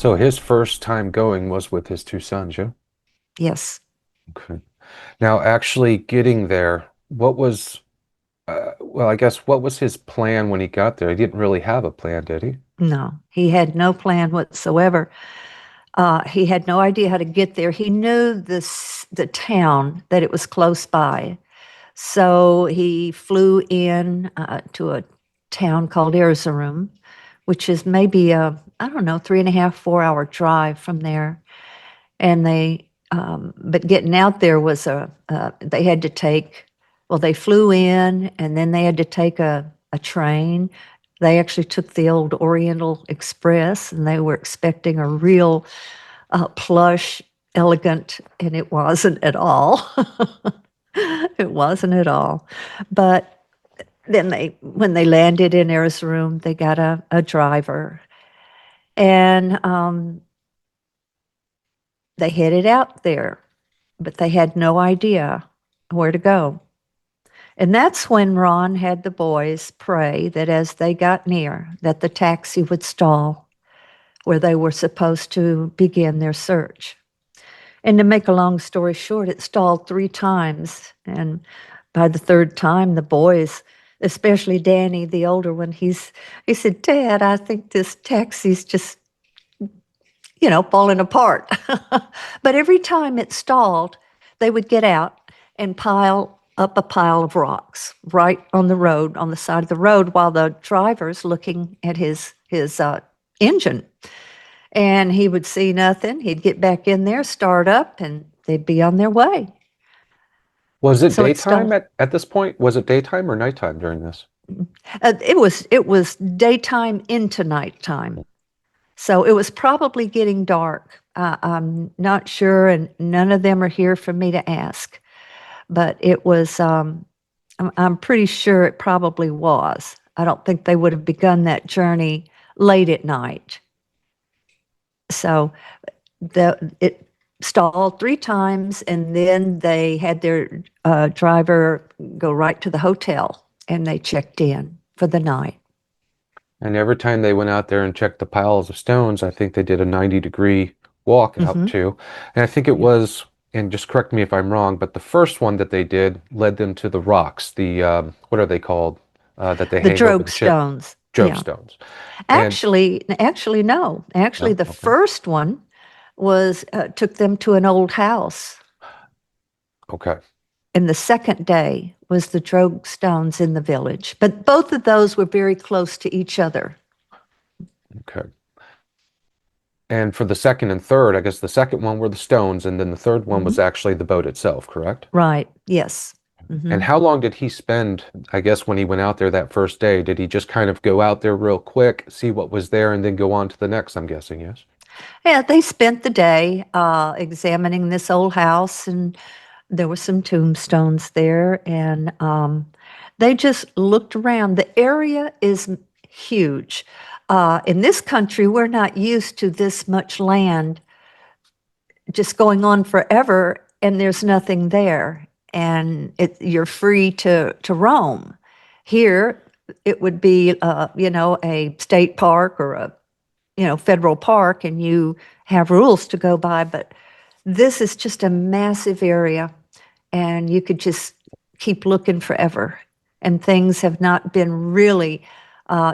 So his first time going was with his two sons, yeah? Yes. Okay. Now, actually getting there, well, I guess what was his plan when he got there? He didn't really have a plan, did he? No, he had no plan whatsoever. He had no idea how to get there. He knew the town, that it was close by. So he flew in to a town called Erzurum, which is maybe I don't know, 3.5, 4 hour drive from there. And but getting out there was they had to take, well, they flew in and then they had to take a train. They actually took the old Oriental Express and they were expecting a real plush, elegant, and it wasn't at all. It wasn't at all. But then when they landed in Erzurum, they got a driver, and they headed out there, but they had no idea where to go. And that's when Ron had the boys pray that as they got near, that the taxi would stall where they were supposed to begin their search. And to make a long story short, it stalled 3 times. And by the third time, the boys, especially Danny, the older one, he said, "Dad, I think this taxi's just, falling apart." But every time it stalled, they would get out and pile up a pile of rocks right on the road, on the side of the road, while the driver's looking at his engine. And he would see nothing. He'd get back in there, start up, and they'd be on their way. Was it So it daytime stalled. at this point? Was it daytime or nighttime during this? It was daytime into nighttime. So it was probably getting dark. I'm not sure, and none of them are here for me to ask. But it was. I'm pretty sure it probably was. I don't think they would have begun that journey late at night. So it stalled 3 times, and then they had their driver go right to the hotel, and they checked in for the night. And every time they went out there and checked the piles of stones, I think they did a 90-degree walk out Hmm. to. And I think it Yeah. was, and just correct me if I'm wrong, but the first one that they did led them to the rocks, the what are they called? That they The hang over drogue the ship, stones. Job Yeah. stones. And Actually, no. Actually, no, the okay, first one was took them to an old house, okay, and the second day was the drogue stones in the village. But both of those were very close to each other. okay. And for the second and third, I guess the second one were the stones, and then the third one was Hmm. actually the boat itself, correct? Right. Yes. Hmm. And how long did he spend, I guess, when he went out there that first day? Did he just kind of go out there real quick, see what was there, and then go on to the next, I'm guessing, yes? Yeah, they spent the day examining this old house, and there were some tombstones there, and they just looked around. The area is huge. In this country, we're not used to this much land just going on forever, and there's nothing there, and you're free to roam. Here, it would be, a state park or a federal park, and you have rules to go by, but this is just a massive area, and you could just keep looking forever. And things have not been really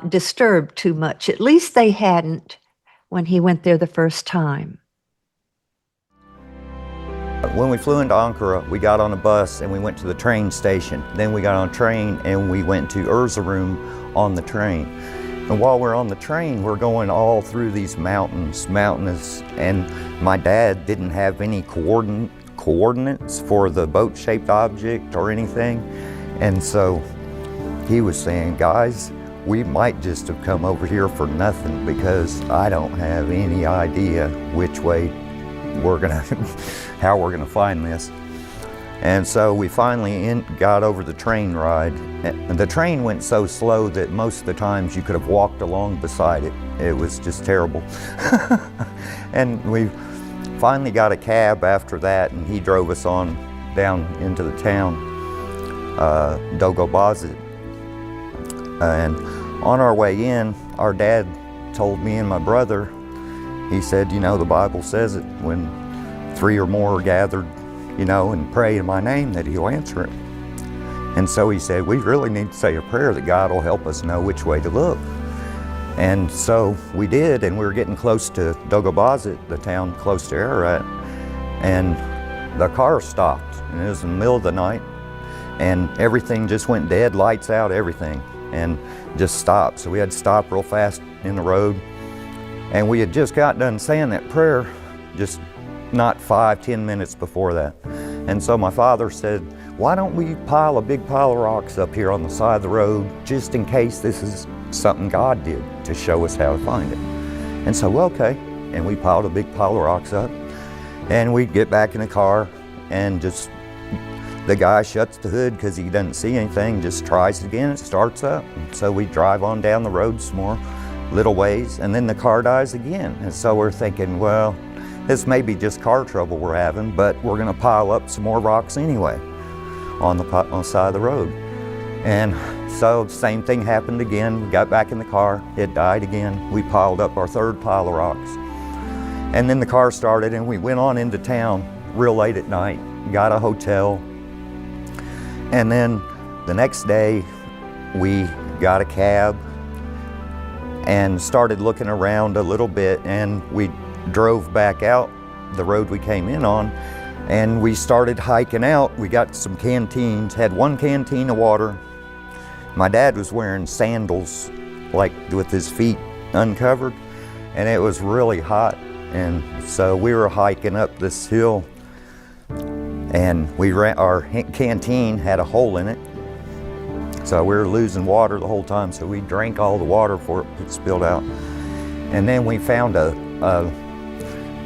disturbed too much. At least they hadn't when he went there the first time. When we flew into Ankara, we got on a bus and we went to the train station. Then we got on a train and we went to Erzurum on the train. And while we're on the train, we're going all through these mountainous, and my dad didn't have any coordinates for the boat-shaped object or anything. And so he was saying, "Guys, we might just have come over here for nothing because I don't have any idea which way we're gonna, how we're gonna find this." And so we finally got over the train ride. And the train went so slow that most of the times you could have walked along beside it. It was just terrible. And we finally got a cab after that, and he drove us on down into the town, Dogobazit. And on our way in, our dad told me and my brother, he said, you know, the Bible says it, when 3 or more are gathered, you know, and pray in my name, that he'll answer it. And so he said, we really need to say a prayer that God will help us know which way to look. And so we did, and we were getting close to Dogobazit, the town close to Ararat, and the car stopped, and it was in the middle of the night, and everything just went dead, lights out, everything, and just stopped. So we had to stop real fast in the road, and we had just got done saying that prayer, just not 5-10 minutes before that. And so my father said, why don't we pile a big pile of rocks up here on the side of the road, just in case this is something God did to show us how to find it. And so, okay, and we piled a big pile of rocks up, and we get back in the car, and just the guy shuts the hood because he doesn't see anything, just tries it again, it starts up. And so we drive on down the road some more little ways, and then the car dies again. And so we're thinking, well, this may be just car trouble we're having, but we're gonna pile up some more rocks anyway on the side of the road. And so the same thing happened again. We got back in the car, it died again. We piled up our third pile of rocks. And then the car started, and we went on into town real late at night, got a hotel. And then the next day, we got a cab and started looking around a little bit, and we drove back out the road we came in on, and we started hiking out. We got some canteens, had one canteen of water. My dad was wearing sandals, like with his feet uncovered, and it was really hot. And so we were hiking up this hill, and our canteen had a hole in it. So we were losing water the whole time, so we drank all the water before it spilled out. And then we found a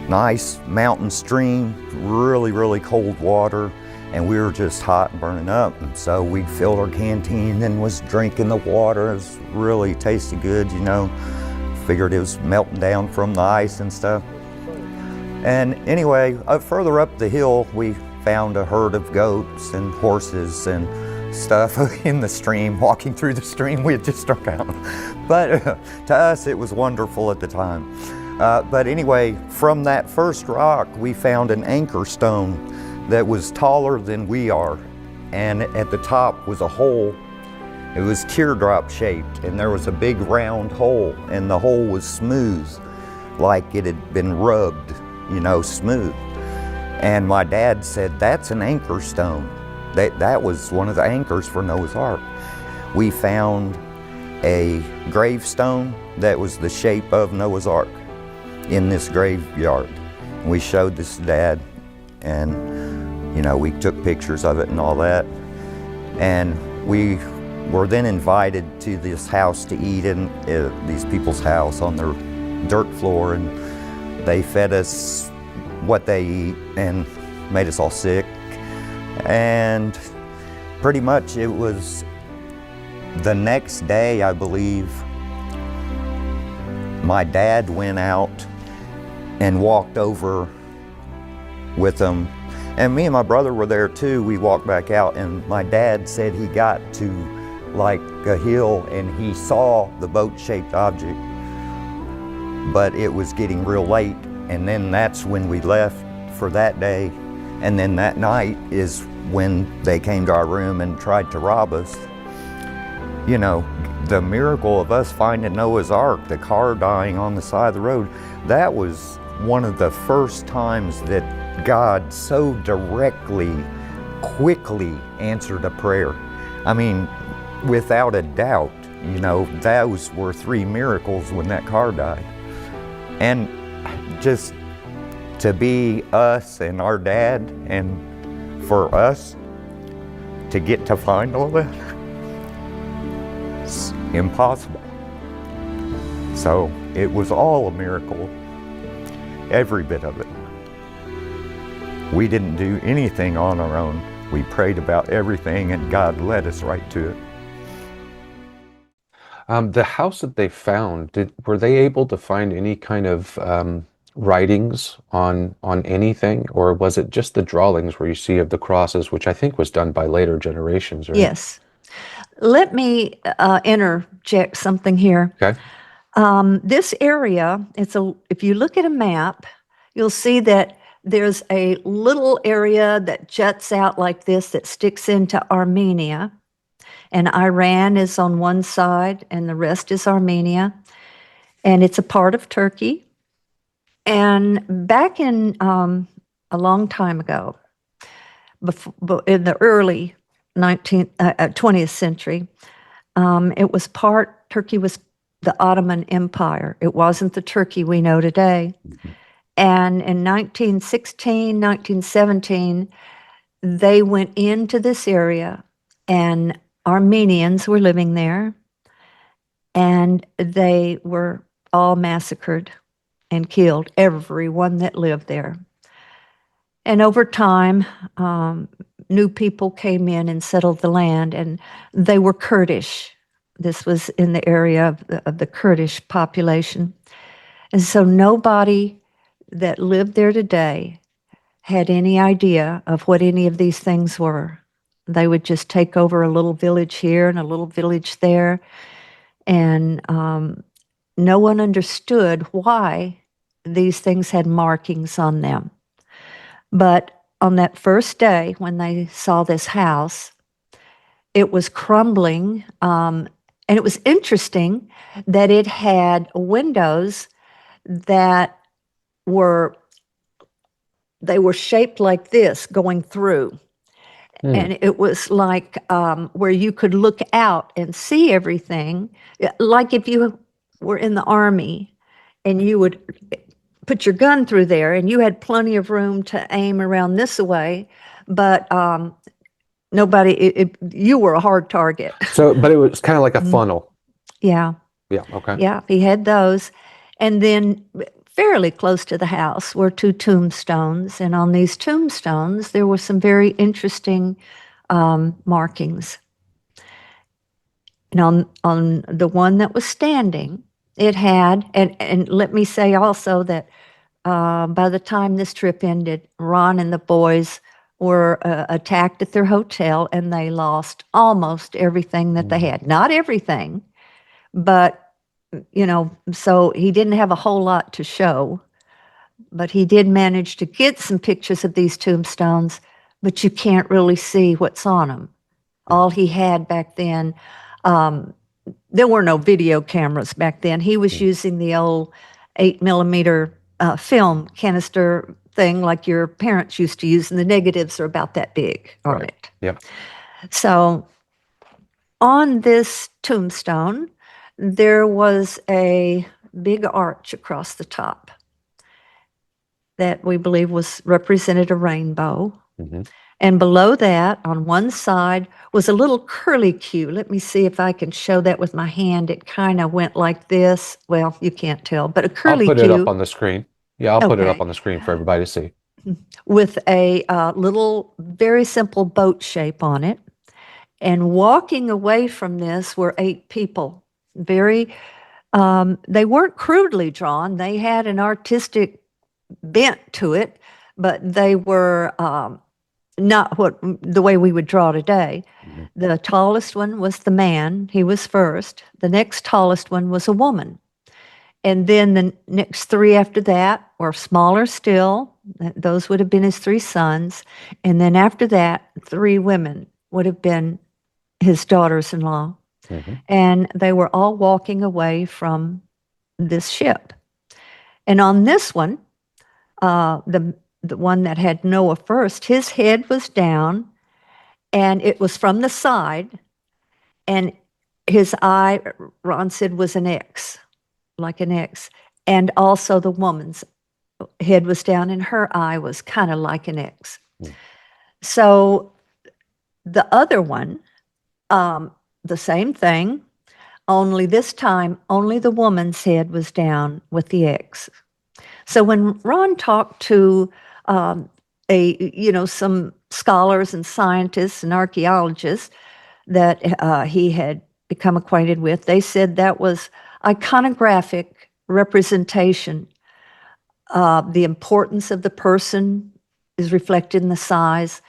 nice mountain stream, really, really cold water, and we were just hot and burning up. And so we filled our canteen and was drinking the water. It was really tasted good, you know. Figured it was melting down from the ice and stuff. And anyway, further up the hill, we found a herd of goats and horses and stuff in the stream, walking through the stream we had just struck out. But to us, it was wonderful at the time. But anyway, from that first rock, we found an anchor stone that was taller than we are. And at the top was a hole. It was teardrop shaped, and there was a big round hole, and the hole was smooth, like it had been rubbed, you know, smooth. And my dad said, that's an anchor stone. That was one of the anchors for Noah's Ark. We found a gravestone that was the shape of Noah's Ark in this graveyard. We showed this to Dad, and you know, we took pictures of it and all that. And we were then invited to this house to eat in these people's house on their dirt floor, and they fed us what they eat and made us all sick. And pretty much it was the next day, I believe, my dad went out and walked over with them. And me and my brother were there too. We walked back out, and my dad said he got to like a hill and he saw the boat-shaped object, but it was getting real late. And then that's when we left for that day. And then that night is when they came to our room and tried to rob us. You know, the miracle of us finding Noah's Ark, the car dying on the side of the road, that was one of the first times that God so directly, quickly answered a prayer. I mean, without a doubt, you know, those were 3 miracles when that car died. And just to be us and our dad, and for us to get to find all that, it's impossible. So it was all a miracle, every bit of it. We didn't do anything on our own. We prayed about everything, and God led us right to it. The house that they found, were they able to find any kind of writings on anything, or was it just the drawings where you see of the crosses, which I think was done by later generations, right? Yes. Let me interject something here. Okay. This area, if you look at a map, you'll see that there's a little area that juts out like this that sticks into Armenia. And Iran is on one side, and the rest is Armenia. And it's a part of Turkey. And back in a long time ago, in the early 20th century, Turkey was the Ottoman Empire. It wasn't the Turkey we know today. And in 1916, 1917, they went into this area, and Armenians were living there, and they were all massacred and killed, everyone that lived there. And over time, new people came in and settled the land, and they were Kurdish. This was in the area of the Kurdish population. And so nobody that lived there today had any idea of what any of these things were. They would just take over a little village here and a little village there, and no one understood why these things had markings on them. But on that first day when they saw this house, it was crumbling, and it was interesting that it had windows that were shaped like this going through. And it was like where you could look out and see everything, like if you were in the Army and you would put your gun through there and you had plenty of room to aim around this way, but you were a hard target. So, but it was kind of like a funnel. Yeah. Yeah. Okay. Yeah, he had those. And then fairly close to the house were two tombstones. And on these tombstones, there were some very interesting markings. And on the one that was standing, it had, and let me say also that by the time this trip ended, Ron and the boys were attacked at their hotel, and they lost almost everything that they had. Not everything, but so he didn't have a whole lot to show, but he did manage to get some pictures of these tombstones, but you can't really see what's on them. All he had back then, there were no video cameras back then. He was using the old 8mm film canister thing like your parents used to use, and the negatives are about that big on it. Yeah. So on this tombstone, there was a big arch across the top that we believe represented a rainbow. Mm-hmm. And below that, on one side, was a little curlicue. Let me see if I can show that with my hand. It kind of went like this. Well, you can't tell, but a curlicue. I'll put it up on the screen. Yeah, I'll put it Okay. up on the screen for everybody to see. With a little, very simple boat shape on it. And walking away from this were 8 people. They weren't crudely drawn. They had an artistic bent to it, but they were not the way we would draw today. Mm-hmm. The tallest one was the man. He was first. The next tallest one was a woman. And then the next 3 after that were smaller still. Those would have been his 3 sons. And then after that, 3 women would have been his daughters-in-law. Mm-hmm. And they were all walking away from this ship. And on this one, the one that had Noah first, his head was down, and it was from the side, and his eye, Ron said, was an X, like an X. And also the woman's head was down, and her eye was kind of like an X. Mm. So the other one, the same thing, only this time, only the woman's head was down with the X. So when Ron talked to some scholars and scientists and archaeologists that he had become acquainted with, they said that was iconographic representation. The importance of the person is reflected in the size,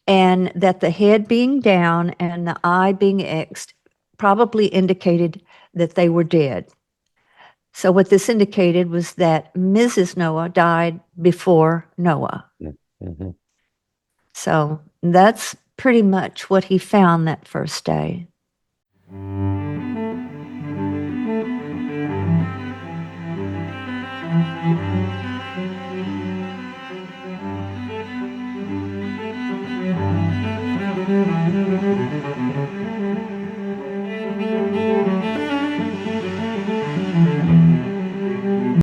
and that the head being down and the eye being X'd probably indicated that they were dead. So what this indicated was that Mrs. Noah died before Noah. Mm-hmm. So that's pretty much what he found that first day.